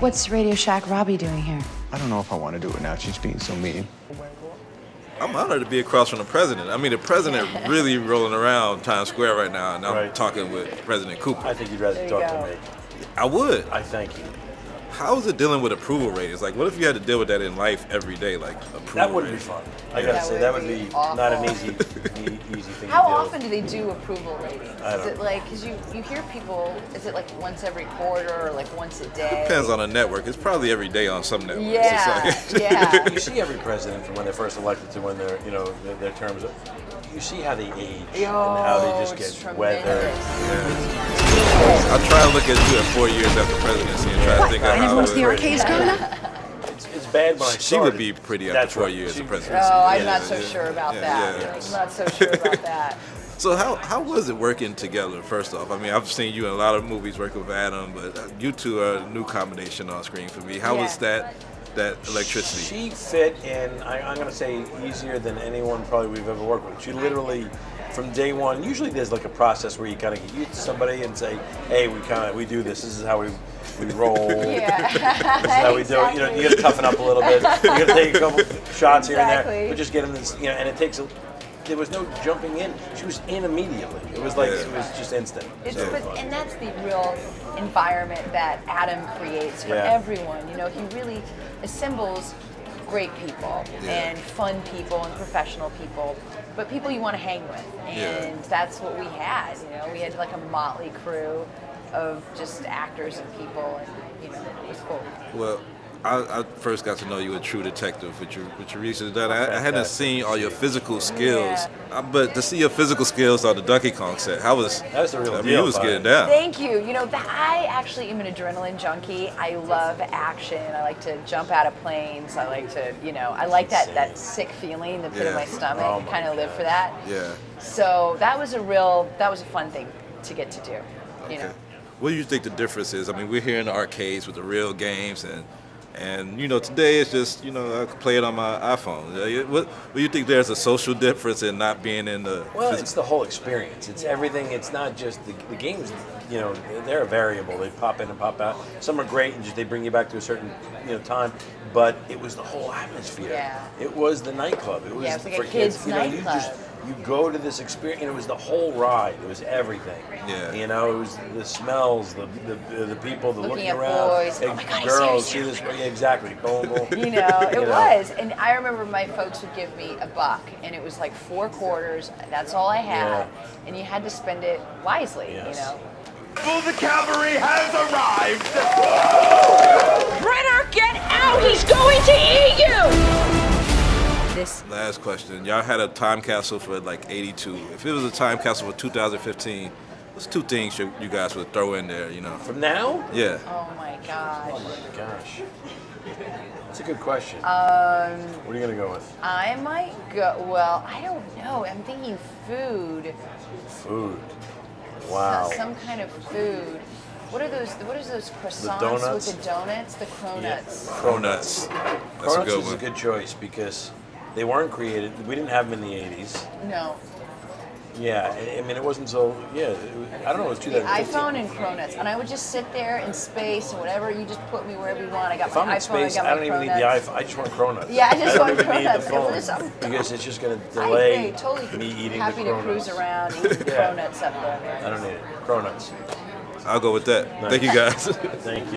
What's Radio Shack Robbie doing here? I don't know if I want to do it now. She's being so mean. I'm honored to be across from the president. I mean, the president really rolling around Times Square right now, and I'm talking with President Cooper. I think you'd rather talk to me. I would. I thank you. How is it dealing with approval ratings? Like, what if you had to deal with that in life every day, like approval That wouldn't ratings? be fun. I gotta say, that would be not an easy thing How to do. often do they do approval ratings? Is it like, because you hear people, is it like once every quarter or like once a day? Depends on the network. It's probably every day on some networks. Yeah, It's like yeah. You see every president from when they're first elected to when they're, their terms. You see how they age and how they just get weathered. I try to look at you at 4 years after presidency and try to think of how the arcades growing up? It's bad when I she would be pretty after 4 years of presidency. Oh, I'm not so sure about that. I'm not so sure about that. So how was it working together, first off? I mean, I've seen you in a lot of movies working with Adam, but you two are a new combination on screen for me. How was that electricity? She fit in, I'm going to say, easier than anyone probably we've ever worked with. She literally, from day one, usually there's like a process where you kind of get used to somebody and say, hey, we do this. This is how we roll. Yeah. This is how we do it. You got to toughen up a little bit. You got to take a couple shots here and there. But just get in this, and it takes there was no jumping in. She was in immediately. It was like it was just instant. And that's the real environment that Adam creates for everyone. He really assembles great people and fun people and professional people, but people you want to hang with. And that's what we had. We had like a motley crew of just actors and people, and it was cool. Well, I first got to know you a true detective with your research. I hadn't seen all your physical skills, but to see your physical skills on the Donkey Kong set, that was the real deal. You was getting down. Thank you. I actually am an adrenaline junkie. I love action. I like to jump out of planes. I like to, I like that sick feeling in the pit of my stomach. I kind of live for that. Yeah. So that was a fun thing to get to do. Okay. What do you think the difference is? I mean, we're here in the arcades with the real games, and today it's just, I can play it on my iPhone. What do you think there's a social difference in not being in the... Well, it's the whole experience. It's everything. It's not just the games, they're a variable. They pop in and pop out. Some are great and they bring you back to a certain, time, but it was the whole atmosphere. Yeah. It was the nightclub. It was it's like for a kids' nightclub. You go to this experience, and it was the whole ride. It was everything. Yeah. It was the smells, the people, the looking at around, boys. Oh my God, girls, see this, exactly. Boom, boom. It was. And I remember my folks would give me $1, and it was like 4 quarters. That's all I had, and you had to spend it wisely. The cavalry has arrived. Brenner, get out! He's going to eat you! Last question. Y'all had a time capsule for like 82. If it was a time capsule for 2015, what's 2 things you guys would throw in there, From now? Yeah. Oh my gosh. Oh my gosh. That's a good question. What are you going to go with? I might go, well, I don't know. I'm thinking food. Food. Wow. Some kind of food. What are those croissants with the donuts? The cronuts. Cronuts. That's a good one. Cronuts is a good choice because they weren't created. We didn't have them in the 80s. No. Yeah, I mean, it wasn't so, I don't know, it was 2015. The iPhone and cronuts. And I would just sit there in space and whatever, you just put me wherever you want. I got if my I'm in iPhone, space, I got my I don't even need the iPhone. I just want cronuts. Yeah, I just want don't even need the cronuts. phone because it's just going to delay me eating the happy to cronuts. cruise around eating cronuts up there. I don't need it. Cronuts. I'll go with that. Nice. Thank you, guys. Thank you.